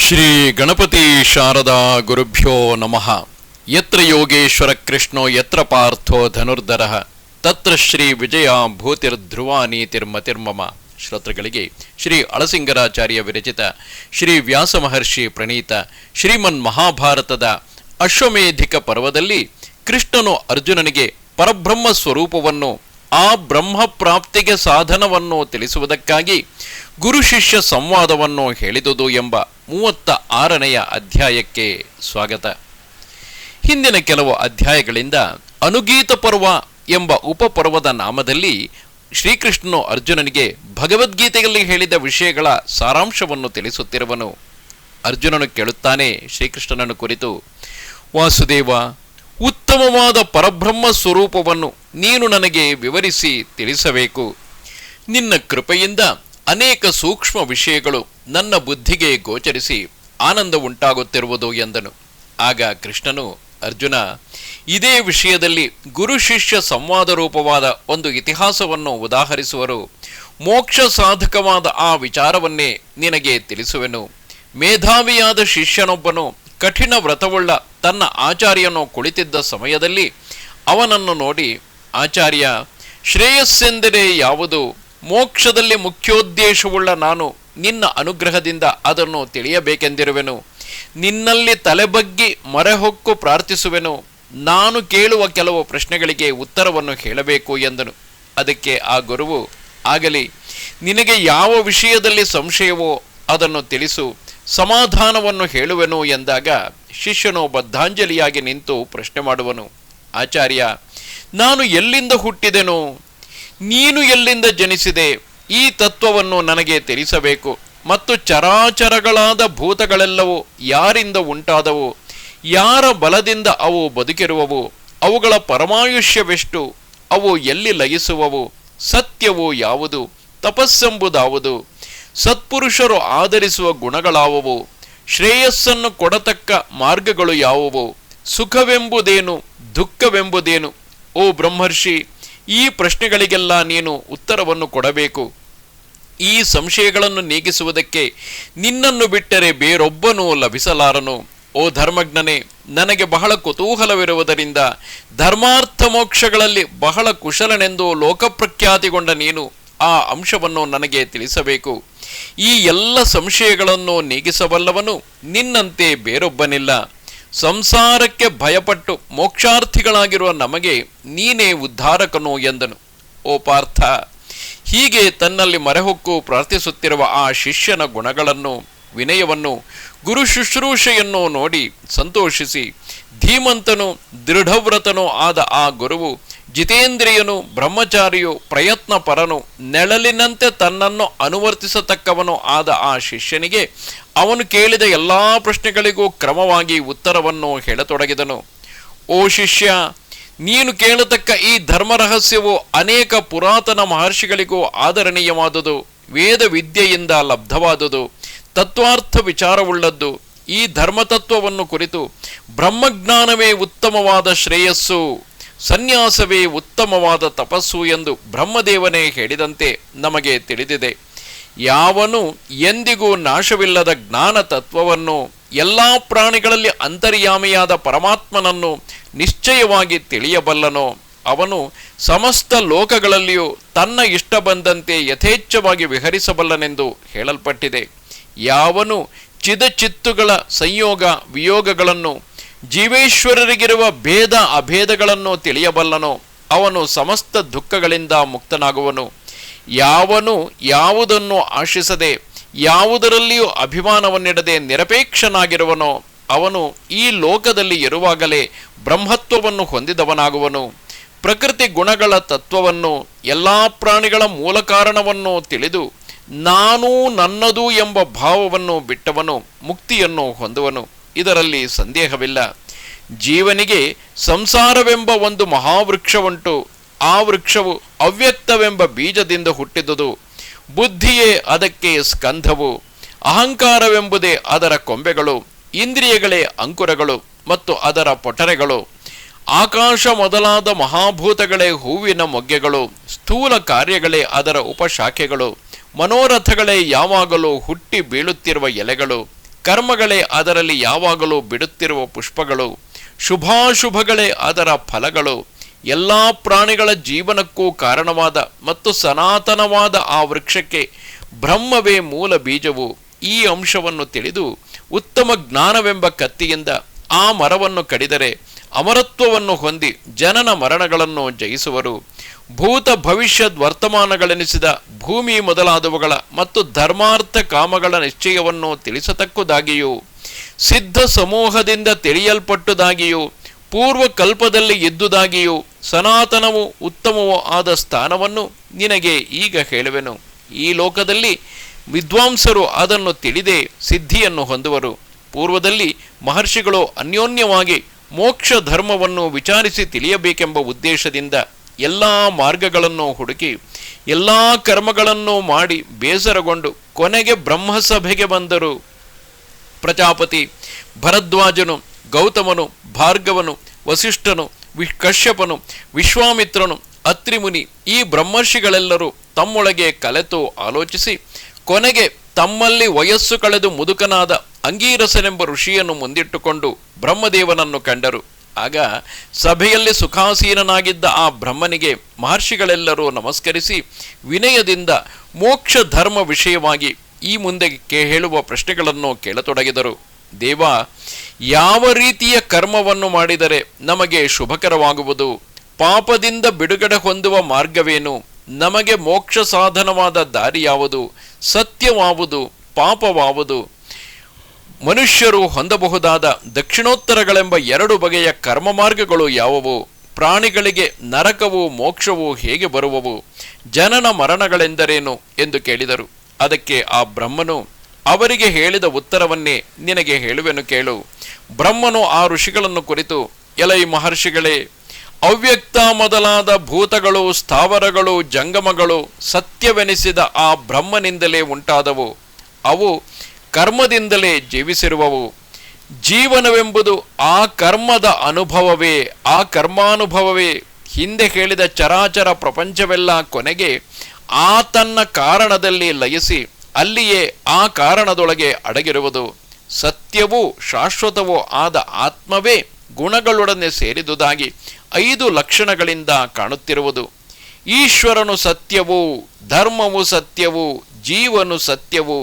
ಶ್ರೀ ಗಣಪತಿ ಶಾರದಾ ಗುರುಭ್ಯೋ ನಮಃ. ಯತ್ರ ಯೋಗೇಶ್ವರ ಕೃಷ್ಣೋ ಯತ್ರ ಪಾರ್ಥೋ ಧನುರ್ಧರಃ ತತ್ರ ಶ್ರೀ ವಿಜಯ ಭೂತಿರ್ಧ್ರುವ ನೀತಿರ್ಮತಿರ್ಮಮ. ಶ್ರೋತೃಗಳಿಗೆ ಶ್ರೀ ಅಳಸಿಂಗರಾಚಾರ್ಯ ವಿರಚಿತ ಶ್ರೀ ವ್ಯಾಸ ಮಹರ್ಷಿ ಪ್ರಣೀತ ಶ್ರೀಮನ್ ಮಹಾಭಾರತದ ಅಶ್ವಮೇಧಿಕ ಪರ್ವದಲ್ಲಿ ಕೃಷ್ಣನು ಅರ್ಜುನನಿಗೆ ಪರಬ್ರಹ್ಮ ಸ್ವರೂಪವನ್ನು, ಆ ಬ್ರಹ್ಮ ಪ್ರಾಪ್ತಿಗೆ ಸಾಧನವನ್ನು ತಿಳಿಸುವುದಕ್ಕಾಗಿ ಗುರು ಶಿಷ್ಯ ಸಂವಾದವನ್ನು ಹೇಳಿದುದು ಎಂಬ 36ನೇ ಅಧ್ಯಾಯಕ್ಕೆ ಸ್ವಾಗತ. ಹಿಂದಿನ ಕೆಲವು ಅಧ್ಯಾಯಗಳಿಂದ ಅನುಗೀತ ಪರ್ವ ಎಂಬ ಉಪಪರ್ವದ ನಾಮದಲ್ಲಿ ಶ್ರೀಕೃಷ್ಣನು ಅರ್ಜುನನಿಗೆ ಭಗವದ್ಗೀತೆಯಲ್ಲಿ ಹೇಳಿದ ವಿಷಯಗಳ ಸಾರಾಂಶವನ್ನು ತಿಳಿಸುತ್ತಿರುವನು. ಅರ್ಜುನನು ಕೇಳುತ್ತಾನೆ ಶ್ರೀಕೃಷ್ಣನನ್ನು ಕುರಿತು, ವಾಸುದೇವ, ಉತ್ತಮವಾದ ಪರಬ್ರಹ್ಮ ಸ್ವರೂಪವನ್ನು ನೀನು ನನಗೆ ವಿವರಿಸಿ ತಿಳಿಸಬೇಕು. ನಿನ್ನ ಕೃಪೆಯಿಂದ ಅನೇಕ ಸೂಕ್ಷ್ಮ ವಿಷಯಗಳು ನನ್ನ ಬುದ್ಧಿಗೆ ಗೋಚರಿಸಿ ಆನಂದ ಉಂಟಾಗುತ್ತಿರುವುದು ಎಂದನು. ಆಗ ಕೃಷ್ಣನು, ಅರ್ಜುನ, ಇದೇ ವಿಷಯದಲ್ಲಿ ಗುರು ಶಿಷ್ಯ ಸಂವಾದ ರೂಪವಾದ ಒಂದು ಇತಿಹಾಸವನ್ನು ಉದಾಹರಿಸುವರು. ಮೋಕ್ಷ ಸಾಧಕವಾದ ಆ ವಿಚಾರವನ್ನೇ ನಿನಗೆ ತಿಳಿಸುವೆನು. ಮೇಧಾವಿಯಾದ ಶಿಷ್ಯನೊಬ್ಬನು ಕಠಿಣ ವ್ರತವುಳ್ಳ ತನ್ನ ಆಚಾರ್ಯನು ಕುಳಿತಿದ್ದ ಸಮಯದಲ್ಲಿ ಅವನನ್ನು ನೋಡಿ, ಆಚಾರ್ಯ, ಶ್ರೇಯಸ್ಸೆಂದರೆ ಯಾವುದು? ಮೋಕ್ಷದಲ್ಲಿ ಮುಖ್ಯೋದ್ದೇಶವುಳ್ಳ ನಾನು ನಿನ್ನ ಅನುಗ್ರಹದಿಂದ ಅದನ್ನು ತಿಳಿಯಬೇಕೆಂದಿರುವೆನು. ನಿನ್ನಲ್ಲಿ ತಲೆಬಗ್ಗಿ ಮೊರೆಹೊಕ್ಕು ಪ್ರಾರ್ಥಿಸುವೆನು. ನಾನು ಕೇಳುವ ಕೆಲವು ಪ್ರಶ್ನೆಗಳಿಗೆ ಉತ್ತರವನ್ನು ಹೇಳಬೇಕು ಎಂದನು. ಅದಕ್ಕೆ ಆ ಗುರುವು, ಆಗಲಿ, ನಿನಗೆ ಯಾವ ವಿಷಯದಲ್ಲಿ ಸಂಶಯವೋ ಅದನ್ನು ತಿಳಿಸು, ಸಮಾಧಾನವನ್ನು ಹೇಳುವೆನು ಎಂದಾಗ ಶಿಷ್ಯನು ಬದ್ಧಾಂಜಲಿಯಾಗಿ ನಿಂತು ಪ್ರಶ್ನೆ ಮಾಡುವನು. ಆಚಾರ್ಯ, ನಾನು ಎಲ್ಲಿಂದ ಹುಟ್ಟಿದೆನು? ನೀನು ಎಲ್ಲಿಂದ ಜನಿಸಿದೆ? ಈ ತತ್ವವನ್ನು ನನಗೆ ತಿಳಿಸಬೇಕು. ಮತ್ತು ಚರಾಚರಗಳಾದ ಭೂತಗಳೆಲ್ಲವೂ ಯಾರಿಂದ ಉಂಟಾದವು? ಯಾರ ಬಲದಿಂದ ಅವು ಬದುಕಿರುವವು? ಅವುಗಳ ಪರಮಾಯುಷ್ಯವೆಷ್ಟು? ಅವು ಎಲ್ಲಿ ಲಯಿಸುವವು? ಸತ್ಯವು ಯಾವುದು? ತಪಸ್ಸೆಂಬುದಾವುದು? ಸತ್ಪುರುಷರು ಆಧರಿಸುವ ಗುಣಗಳಾವುವು? ಶ್ರೇಯಸ್ಸನ್ನು ಕೊಡತಕ್ಕ ಮಾರ್ಗಗಳು ಯಾವುವು? ಸುಖವೆಂಬುದೇನು? ದುಃಖವೆಂಬುದೇನು? ಓ ಬ್ರಹ್ಮರ್ಷಿ, ಈ ಪ್ರಶ್ನೆಗಳಿಗೆಲ್ಲ ನೀನು ಉತ್ತರವನ್ನು ಕೊಡಬೇಕು. ಈ ಸಂಶಯಗಳನ್ನು ನೀಗಿಸುವುದಕ್ಕೆ ನಿನ್ನನ್ನು ಬಿಟ್ಟರೆ ಬೇರೊಬ್ಬನೂ ಲಭಿಸಲಾರನು. ಓ ಧರ್ಮಜ್ಞನೇ, ನನಗೆ ಬಹಳ ಕುತೂಹಲವಿರುವುದರಿಂದ ಧರ್ಮಾರ್ಥ ಮೋಕ್ಷಗಳಲ್ಲಿ ಬಹಳ ಕುಶಲನೆಂದು ಲೋಕಪ್ರಖ್ಯಾತಿಗೊಂಡ ನೀನು ಆ ಅಂಶವನ್ನು ನನಗೆ ತಿಳಿಸಬೇಕು. ಈ ಎಲ್ಲ ಸಂಶಯಗಳನ್ನು ನೀಗಿಸಬಲ್ಲವನು ನಿನ್ನಂತೆ ಬೇರೊಬ್ಬನಿಲ್ಲ. ಸಂಸಾರಕ್ಕೆ ಭಯಪಟ್ಟು ಮೋಕ್ಷಾರ್ಥಿಗಳಾಗಿರುವ ನಮಗೆ ನೀನೇ ಉದ್ಧಾರಕನು ಎಂದನು. ಓ ಪಾರ್ಥ, ಹೀಗೆ ತನ್ನಲ್ಲಿ ಮರೆಹೊಕ್ಕು ಪ್ರಾರ್ಥಿಸುತ್ತಿರುವ ಆ ಶಿಷ್ಯನ ಗುಣಗಳನ್ನು, ವಿನಯವನ್ನು, ಗುರು ಶುಶ್ರೂಷೆಯನ್ನು ನೋಡಿ ಸಂತೋಷಿಸಿ ಧೀಮಂತನು, ದೃಢವ್ರತನೂ ಆದ ಆ ಗುರುವು ಜಿತೇಂದ್ರಿಯನು, ಬ್ರಹ್ಮಚಾರಿಯು, ಪ್ರಯತ್ನ ಪರನು, ನೆಳಲಿನಂತೆ ತನ್ನನ್ನು ಅನುವರ್ತಿಸತಕ್ಕವನು ಆದ ಆ ಶಿಷ್ಯನಿಗೆ ಅವನು ಕೇಳಿದ ಎಲ್ಲ ಪ್ರಶ್ನೆಗಳಿಗೂ ಕ್ರಮವಾಗಿ ಉತ್ತರವನ್ನು ಹೇಳತೊಡಗಿದನು. ಓ ಶಿಷ್ಯ, ನೀನು ಕೇಳತಕ್ಕ ಈ ಧರ್ಮ ರಹಸ್ಯವು ಅನೇಕ ಪುರಾತನ ಮಹರ್ಷಿಗಳಿಗೂ ಆದರಣೀಯವಾದುದು, ವೇದ ವಿದ್ಯೆಯಿಂದ ಲಬ್ಧವಾದುದು, ತತ್ವಾರ್ಥ ವಿಚಾರವುಳ್ಳದ್ದು. ಈ ಧರ್ಮತತ್ವವನ್ನು ಕುರಿತು ಬ್ರಹ್ಮಜ್ಞಾನವೇ ಉತ್ತಮವಾದ ಶ್ರೇಯಸ್ಸು, ಸನ್ಯಾಸವೇ ಉತ್ತಮವಾದ ತಪಸ್ಸು ಎಂದು ಬ್ರಹ್ಮದೇವನೇ ಹೇಳಿದಂತೆ ನಮಗೆ ತಿಳಿದಿದೆ. ಯಾವನು ಎಂದಿಗೂ ನಾಶವಿಲ್ಲದ ಜ್ಞಾನ ತತ್ವವನ್ನು, ಎಲ್ಲ ಪ್ರಾಣಿಗಳಲ್ಲಿ ಅಂತರ್ಯಾಮಿಯಾದ ಪರಮಾತ್ಮನನ್ನು ನಿಶ್ಚಯವಾಗಿ ತಿಳಿಯಬಲ್ಲನೋ ಅವನು ಸಮಸ್ತ ಲೋಕಗಳಲ್ಲಿಯೂ ತನ್ನ ಇಷ್ಟ ಬಂದಂತೆ ಯಥೇಚ್ಛವಾಗಿ ವಿಹರಿಸಬಲ್ಲನೆಂದು ಹೇಳಲ್ಪಟ್ಟಿದೆ. ಯಾವನು ಚಿದಚಿತ್ತುಗಳ ಸಂಯೋಗ ವಿಯೋಗಗಳನ್ನು, ಜೀವೇಶ್ವರರಿಗಿರುವ ಭೇದ ಅಭೇದಗಳನ್ನು ತಿಳಿಯಬಲ್ಲನೋ ಅವನು ಸಮಸ್ತ ದುಃಖಗಳಿಂದ ಮುಕ್ತನಾಗುವನು. ಯಾವನು ಯಾವುದನ್ನು ಆಶಿಸದೆ ಯಾವುದರಲ್ಲಿಯೂ ಅಭಿಮಾನವನ್ನಿಡದೆ ನಿರಪೇಕ್ಷನಾಗಿರುವನೋ ಅವನು ಈ ಲೋಕದಲ್ಲಿ ಇರುವಾಗಲೇ ಬ್ರಹ್ಮತ್ವವನ್ನು ಹೊಂದಿದವನಾಗುವನು. ಪ್ರಕೃತಿ ಗುಣಗಳ ತತ್ವವನ್ನು, ಎಲ್ಲ ಪ್ರಾಣಿಗಳ ಮೂಲ ಕಾರಣವನ್ನು ತಿಳಿದು ನಾನು ನನ್ನದು ಎಂಬ ಭಾವವನ್ನು ಬಿಟ್ಟವನು ಮುಕ್ತಿಯನ್ನು ಹೊಂದುವನು. ಇದರಲ್ಲಿ ಸಂದೇಹವಿಲ್ಲ. ಜೀವನಿಗೆ ಸಂಸಾರವೆಂಬ ಒಂದು ಮಹಾವೃಕ್ಷವುಂಟು. ಆ ವೃಕ್ಷವು ಅವ್ಯಕ್ತವೆಂಬ ಬೀಜದಿಂದ ಹುಟ್ಟಿದುದು. ಬುದ್ಧಿಯೇ ಅದಕ್ಕೆ ಸ್ಕಂಧವು, ಅಹಂಕಾರವೆಂಬುದೇ ಅದರ ಕೊಂಬೆಗಳು, ಇಂದ್ರಿಯಗಳೇ ಅಂಕುರಗಳು ಮತ್ತು ಅದರ ಪೊಟರೆಗಳು, ಆಕಾಶ ಮೊದಲಾದ ಮಹಾಭೂತಗಳೇ ಹೂವಿನ ಮೊಗ್ಗೆಗಳು, ಸ್ಥೂಲ ಕಾರ್ಯಗಳೇ ಅದರ ಉಪಶಾಖೆಗಳು, ಮನೋರಥಗಳೇ ಯಾವಾಗಲೂ ಹುಟ್ಟಿ ಬೀಳುತ್ತಿರುವ ಎಲೆಗಳು, ಕರ್ಮಗಳೇ ಅದರಲ್ಲಿ ಯಾವಾಗಲೂ ಬಿಡುತ್ತಿರುವ ಪುಷ್ಪಗಳು, ಶುಭಾಶುಭಗಳೇ ಅದರ ಫಲಗಳು. ಎಲ್ಲ ಪ್ರಾಣಿಗಳ ಜೀವನಕ್ಕೂ ಕಾರಣವಾದ ಮತ್ತು ಸನಾತನವಾದ ಆ ವೃಕ್ಷಕ್ಕೆ ಬ್ರಹ್ಮವೇ ಮೂಲ ಬೀಜವು. ಈ ಅಂಶವನ್ನು ತಿಳಿದು ಉತ್ತಮ ಜ್ಞಾನವೆಂಬ ಕತ್ತಿಯಿಂದ ಆ ಮರವನ್ನು ಕಡಿದರೆ ಅಮರತ್ವವನ್ನು ಹೊಂದಿ ಜನನ ಮರಣಗಳನ್ನು ಜಯಿಸುವರು. ಭೂತ ಭವಿಷ್ಯದ್ ವರ್ತಮಾನಗಳೆನಿಸಿದ ಭೂಮಿ ಮೊದಲಾದವುಗಳ ಮತ್ತು ಧರ್ಮಾರ್ಥ ಕಾಮಗಳ ನಿಶ್ಚಯವನ್ನು ತಿಳಿಸತಕ್ಕುದಾಗಿಯೂ ಸಿದ್ಧ ಸಮೂಹದಿಂದ ತಿಳಿಯಲ್ಪಟ್ಟುದಾಗಿಯೂ ಪೂರ್ವಕಲ್ಪದಲ್ಲಿ ಇದ್ದುದಾಗಿಯೂ ಸನಾತನವೂ ಉತ್ತಮವೂ ಆದ ಸ್ಥಾನವನ್ನು ನಿನಗೆ ಈಗ ಹೇಳುವೆನು. ಈ ಲೋಕದಲ್ಲಿ ವಿದ್ವಾಂಸರು ಅದನ್ನು ತಿಳಿದೇ ಸಿದ್ಧಿಯನ್ನು ಹೊಂದುವರು. ಪೂರ್ವದಲ್ಲಿ ಮಹರ್ಷಿಗಳು ಅನ್ಯೋನ್ಯವಾಗಿ ಮೋಕ್ಷ ಧರ್ಮವನ್ನು ವಿಚಾರಿಸಿ ತಿಳಿಯಬೇಕೆಂಬ ಉದ್ದೇಶದಿಂದ ಎಲ್ಲ ಮಾರ್ಗಗಳನ್ನು ಹುಡುಕಿ ಎಲ್ಲ ಕರ್ಮಗಳನ್ನು ಮಾಡಿ ಬೇಸರಗೊಂಡು ಕೊನೆಗೆ ಬ್ರಹ್ಮಸಭೆಗೆ ಬಂದರು. ಪ್ರಜಾಪತಿ, ಭರದ್ವಾಜನು, ಗೌತಮನು, ಭಾರ್ಗವನು, ವಸಿಷ್ಠನು, ಕಶ್ಯಪನು, ವಿಶ್ವಾಮಿತ್ರನು, ಅತ್ರಿಮುನಿ ಈ ಬ್ರಹ್ಮರ್ಷಿಗಳೆಲ್ಲರೂ ತಮ್ಮೊಳಗೆ ಕಲೆತು ಆಲೋಚಿಸಿ ಕೊನೆಗೆ ತಮ್ಮಲ್ಲಿ ವಯಸ್ಸು ಕಳೆದು ಮುದುಕನಾದ ಅಂಗೀರಸನೆಂಬ ಋಷಿಯನ್ನು ಮುಂದಿಟ್ಟುಕೊಂಡು ಬ್ರಹ್ಮದೇವನನ್ನು ಕಂಡರು. ಆಗ ಸಭೆಯಲ್ಲಿ ಸುಖಾಸೀನನಾಗಿದ್ದ ಆ ಬ್ರಹ್ಮನಿಗೆ ಮಹರ್ಷಿಗಳೆಲ್ಲರೂ ನಮಸ್ಕರಿಸಿ ವಿನಯದಿಂದ ಮೋಕ್ಷ ಧರ್ಮ ವಿಷಯವಾಗಿ ಈ ಮುಂದೆ ಹೇಳುವ ಪ್ರಶ್ನೆಗಳನ್ನು ಕೇಳತೊಡಗಿದರು. ದೇವ, ಯಾವ ರೀತಿಯ ಕರ್ಮವನ್ನು ಮಾಡಿದರೆ ನಮಗೆ ಶುಭಕರವಾಗುವುದು? ಪಾಪದಿಂದ ಬಿಡುಗಡೆ ಹೊಂದುವ ಮಾರ್ಗವೇನು? ನಮಗೆ ಮೋಕ್ಷ ಸಾಧನವಾದ ದಾರಿ ಯಾವುದು? ಸತ್ಯವಾವುದು? ಪಾಪವಾವುದು? ಮನುಷ್ಯರು ಹೊಂದಬಹುದಾದ ದಕ್ಷಿಣೋತ್ತರಗಳೆಂಬ 2 ಬಗೆಯ ಕರ್ಮ ಮಾರ್ಗಗಳು ಯಾವುವು? ಪ್ರಾಣಿಗಳಿಗೆ ನರಕವು ಮೋಕ್ಷವು ಹೇಗೆ ಬರುವವು? ಜನನ ಮರಣಗಳೆಂದರೇನು ಎಂದು ಕೇಳಿದರು. ಅದಕ್ಕೆ ಆ ಬ್ರಹ್ಮನು ಅವರಿಗೆ ಹೇಳಿದ ಉತ್ತರವನ್ನೇ ನಿನಗೆ ಹೇಳುವೆನು ಕೇಳು. ಬ್ರಹ್ಮನು ಆ ಋಷಿಗಳನ್ನು ಕುರಿತು, ಎಲೈ ಮಹರ್ಷಿಗಳೇ, ಅವ್ಯಕ್ತ ಮೊದಲಾದ ಭೂತಗಳು, ಸ್ಥಾವರಗಳು, ಜಂಗಮಗಳು ಸತ್ಯವೆನಿಸಿದ ಆ ಬ್ರಹ್ಮನಿಂದಲೇ ಉಂಟಾದವು. ಅವು ಕರ್ಮದಿಂದಲೇ ಜೀವಿಸಿರುವವು. ಜೀವನವೆಂಬುದು ಆ ಕರ್ಮದ ಅನುಭವವೇ. ಆ ಕರ್ಮಾನುಭವವೇ ಹಿಂದೆ ಹೇಳಿದ ಚರಾಚರ ಪ್ರಪಂಚವೆಲ್ಲ ಕೊನೆಗೆ ಆ ತನ್ನ ಕಾರಣದಲ್ಲಿ ಲಯಿಸಿ ಅಲ್ಲಿಯೇ ಆ ಕಾರಣದೊಳಗೆ ಅಡಗಿರುವುದು. ಸತ್ಯವೂ ಶಾಶ್ವತವೂ ಆದ ಆತ್ಮವೇ ಗುಣಗಳೊಡನೆ ಸೇರಿದುದಾಗಿ 5 ಲಕ್ಷಣಗಳಿಂದ ಕಾಣುತ್ತಿರುವುದು. ಈಶ್ವರನು ಸತ್ಯವೂ, ಧರ್ಮವು ಸತ್ಯವೂ, ಜೀವನು ಸತ್ಯವೂ,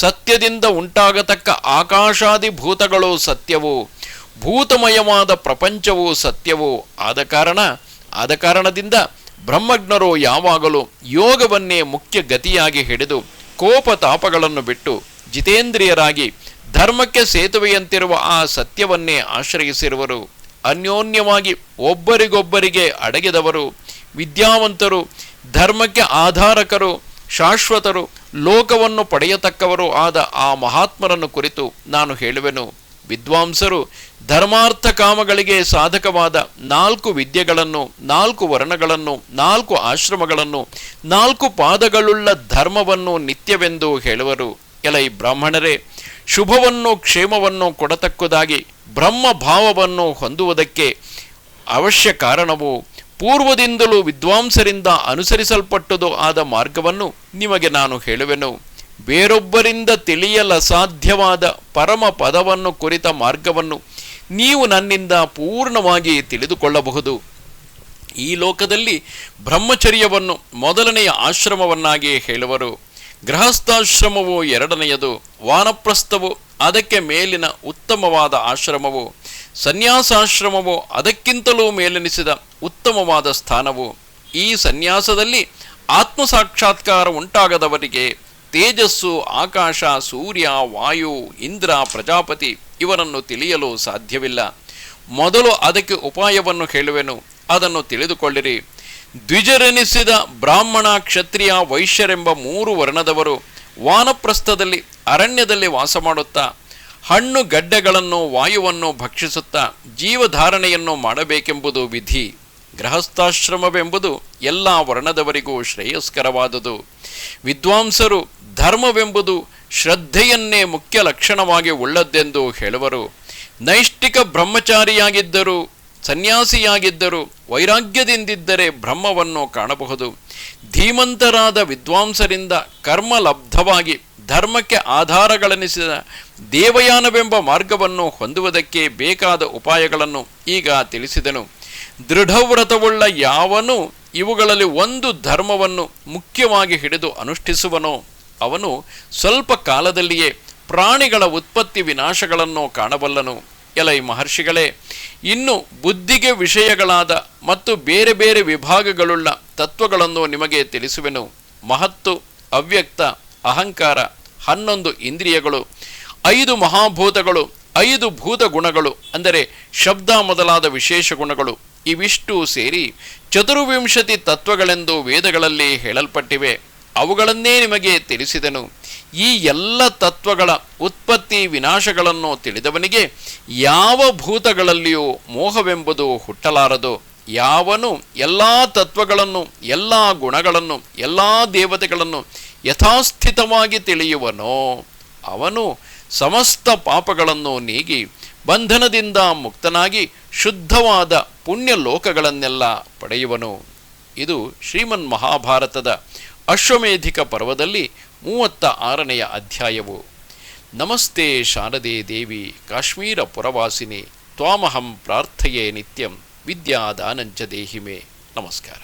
ಸತ್ಯದಿಂದ ಉಂಟಾಗತಕ್ಕ ಆಕಾಶಾದಿ ಭೂತಗಳು ಸತ್ಯವೂ, ಭೂತಮಯವಾದ ಪ್ರಪಂಚವು ಸತ್ಯವೂ ಆದ ಕಾರಣದಿಂದ ಬ್ರಹ್ಮಜ್ಞರು ಯಾವಾಗಲೂ ಯೋಗವನ್ನೇ ಮುಖ್ಯ ಗತಿಯಾಗಿ ಹಿಡಿದು ಕೋಪತಾಪಗಳನ್ನು ಬಿಟ್ಟು ಜಿತೇಂದ್ರಿಯರಾಗಿ ಧರ್ಮಕ್ಕೆ ಸೇತುವೆಯಂತಿರುವ ಆ ಸತ್ಯವನ್ನೇ ಆಶ್ರಯಿಸಿರುವರು. ಅನ್ಯೋನ್ಯವಾಗಿ ಒಬ್ಬರಿಗೊಬ್ಬರಿಗೆ ಅಡಗಿದವರು, ವಿದ್ಯಾವಂತರು, ಧರ್ಮಕ್ಕೆ ಆಧಾರಕರು, ಶಾಶ್ವತರು, ಲೋಕವನ್ನು ಪಡೆಯತಕ್ಕವರು ಆದ ಆ ಮಹಾತ್ಮರನ್ನು ಕುರಿತು ನಾನು ಹೇಳುವೆನು. ವಿದ್ವಾಂಸರು ಧರ್ಮಾರ್ಥ ಕಾಮಗಳಿಗೆ ಸಾಧಕವಾದ 4 ವಿದ್ಯೆಗಳನ್ನು, 4 ವರ್ಣಗಳನ್ನು, 4 ಆಶ್ರಮಗಳನ್ನು, 4 ಪಾದಗಳುಳ್ಳ ಧರ್ಮವನ್ನು ನಿತ್ಯವೆಂದು ಹೇಳುವರು. ಎಲೈ ಬ್ರಾಹ್ಮಣರೇ, ಶುಭವನ್ನು ಕ್ಷೇಮವನ್ನು ಕೊಡತಕ್ಕುದಾಗಿ ಬ್ರಹ್ಮ ಭಾವವನ್ನು ಹೊಂದುವುದಕ್ಕೆ ಅವಶ್ಯ ಕಾರಣವು ಪೂರ್ವದಿಂದಲೂ ವಿದ್ವಾಂಸರಿಂದ ಅನುಸರಿಸಲ್ಪಟ್ಟುದು ಆದ ಮಾರ್ಗವನ್ನು ನಿಮಗೆ ನಾನು ಹೇಳುವೆನು. ಬೇರೊಬ್ಬರಿಂದ ತಿಳಿಯಲಸಾಧ್ಯವಾದ ಪರಮ ಪದವನ್ನು ಕುರಿತ ಮಾರ್ಗವನ್ನು ನೀವು ನನ್ನಿಂದ ಪೂರ್ಣವಾಗಿ ತಿಳಿದುಕೊಳ್ಳಬಹುದು. ಈ ಲೋಕದಲ್ಲಿ ಬ್ರಹ್ಮಚರ್ಯವನ್ನು ಮೊದಲನೆಯ ಆಶ್ರಮವನ್ನಾಗಿ ಹೇಳುವರು. ಗೃಹಸ್ಥಾಶ್ರಮವು 2ನೆಯದು, ವಾನಪ್ರಸ್ಥವು ಅದಕ್ಕೆ ಮೇಲಿನ ಉತ್ತಮವಾದ ಆಶ್ರಮವು, ಸನ್ಯಾಸಾಶ್ರಮವು ಅದಕ್ಕಿಂತಲೂ ಮೇಲೆನಿಸಿದ ಉತ್ತಮವಾದ ಸ್ಥಾನವು. ಈ ಸನ್ಯಾಸದಲ್ಲಿ ಆತ್ಮಸಾಕ್ಷಾತ್ಕಾರ ಉಂಟಾಗದವರಿಗೆ ತೇಜಸ್ಸು, ಆಕಾಶ, ಸೂರ್ಯ, ವಾಯು, ಇಂದ್ರ, ಪ್ರಜಾಪತಿ ಇವರನ್ನು ತಿಳಿಯಲು ಸಾಧ್ಯವಿಲ್ಲ. ಮೊದಲು ಅದಕ್ಕೆ ಉಪಾಯವನ್ನು ಹೇಳುವೆನು, ಅದನ್ನು ತಿಳಿದುಕೊಳ್ಳಿರಿ. ದ್ವಿಜರೆನಿಸಿದ ಬ್ರಾಹ್ಮಣ, ಕ್ಷತ್ರಿಯ, ವೈಶ್ಯರೆಂಬ 3 ವರ್ಣದವರು ವಾನಪ್ರಸ್ಥದಲ್ಲಿ ಅರಣ್ಯದಲ್ಲಿ ವಾಸ ಮಾಡುತ್ತಾ ಹಣ್ಣು ಗಡ್ಡೆಗಳನ್ನು, ವಾಯುವನ್ನು ಭಕ್ಷಿಸುತ್ತಾ ಜೀವಧಾರಣೆಯನ್ನು ಮಾಡಬೇಕೆಂಬುದು ವಿಧಿ. ಗೃಹಸ್ಥಾಶ್ರಮವೆಂಬುದು ಎಲ್ಲ ವರ್ಣದವರಿಗೂ ಶ್ರೇಯಸ್ಕರವಾದುದು. ವಿದ್ವಾಂಸರು ಧರ್ಮವೆಂಬುದು ಶ್ರದ್ಧೆಯನ್ನೇ ಮುಖ್ಯ ಲಕ್ಷಣವಾಗಿ ಉಳ್ಳದ್ದೆಂದು ಹೇಳುವರು. ನೈಷ್ಠಿಕ ಬ್ರಹ್ಮಚಾರಿಯಾಗಿದ್ದರೂ ಸನ್ಯಾಸಿಯಾಗಿದ್ದರೂ ವೈರಾಗ್ಯದಿಂದಿದ್ದರೆ ಬ್ರಹ್ಮವನ್ನು ಕಾಣಬಹುದು. ಧೀಮಂತರಾದ ವಿದ್ವಾಂಸರಿಂದ ಕರ್ಮಲಬ್ಧವಾಗಿ ಧರ್ಮಕ್ಕೆ ಆಧಾರಗಳೆನಿಸಿದ ದೇವಯಾನವೆಂಬ ಮಾರ್ಗವನ್ನು ಹೊಂದುವುದಕ್ಕೆ ಬೇಕಾದ ಉಪಾಯಗಳನ್ನು ಈಗ ತಿಳಿಸಿದನು. ದೃಢವ್ರತವುಳ್ಳ ಯಾವನು ಇವುಗಳಲ್ಲಿ ಒಂದು ಧರ್ಮವನ್ನು ಮುಖ್ಯವಾಗಿ ಹಿಡಿದು ಅನುಷ್ಠಿಸುವನೋ ಅವನು ಸ್ವಲ್ಪ ಕಾಲದಲ್ಲಿಯೇ ಪ್ರಾಣಿಗಳ ಉತ್ಪತ್ತಿ ವಿನಾಶಗಳನ್ನು ಕಾಣಬಲ್ಲನು. ಎಲೈ ಮಹರ್ಷಿಗಳೇ, ಇನ್ನು ಬುದ್ಧಿಗೆ ವಿಷಯಗಳಾದ ಮತ್ತು ಬೇರೆ ಬೇರೆ ವಿಭಾಗಗಳುಳ್ಳ ತತ್ವಗಳನ್ನು ನಿಮಗೆ ತಿಳಿಸುವೆನು. ಮಹತ್ತು, ಅವ್ಯಕ್ತ, ಅಹಂಕಾರ, 11 ಇಂದ್ರಿಯಗಳು, 5 ಮಹಾಭೂತಗಳು, 5 ಭೂತ ಗುಣಗಳು ಅಂದರೆ ಶಬ್ದ ಮೊದಲಾದ ವಿಶೇಷ ಗುಣಗಳು, ಇವಿಷ್ಟು ಸೇರಿ 24 ತತ್ವಗಳೆಂದು ವೇದಗಳಲ್ಲಿ ಹೇಳಲ್ಪಟ್ಟಿವೆ. ಅವುಗಳನ್ನೇ ನಿಮಗೆ ತಿಳಿಸಿದನು. ಈ ಎಲ್ಲ ತತ್ವಗಳ ಉತ್ಪತ್ತಿ ವಿನಾಶಗಳನ್ನು ತಿಳಿದವನಿಗೆ ಯಾವ ಭೂತಗಳಲ್ಲಿಯೂ ಮೋಹವೆಂಬುದು ಹುಟ್ಟಲಾರದು. ಯಾವನು ಎಲ್ಲ ತತ್ವಗಳನ್ನು, ಎಲ್ಲ ಗುಣಗಳನ್ನು, ಎಲ್ಲ ದೇವತೆಗಳನ್ನು ಯಥಾಸ್ಥಿತವಾಗಿ ತಿಳಿಯುವನೋ ಅವನು ಸಮಸ್ತ ಪಾಪಗಳನ್ನು ನೀಗಿ ಬಂಧನದಿಂದ ಮುಕ್ತನಾಗಿ ಶುದ್ಧವಾದ ಪುಣ್ಯ ಲೋಕಗಳನ್ನೆಲ್ಲ ಪಡೆಯುವನು. ಇದು ಶ್ರೀಮನ್ ಮಹಾಭಾರತದ ಅಶ್ವಮೇಧಿಕ ಪರ್ವದಲ್ಲಿ 36ನೇ ಅಧ್ಯಾಯವು. ನಮಸ್ತೆ ಶಾರದೆ ದೇವಿ ಕಾಶ್ಮೀರ ಪುರವಾಸಿನಿ ತ್ವಾಮಹಂ ಪ್ರಾರ್ಥಯೇ ನಿತ್ಯಂ ವಿದ್ಯಾದಾನಂಚ ದೇಹಿಮೆ. ನಮಸ್ಕಾರ.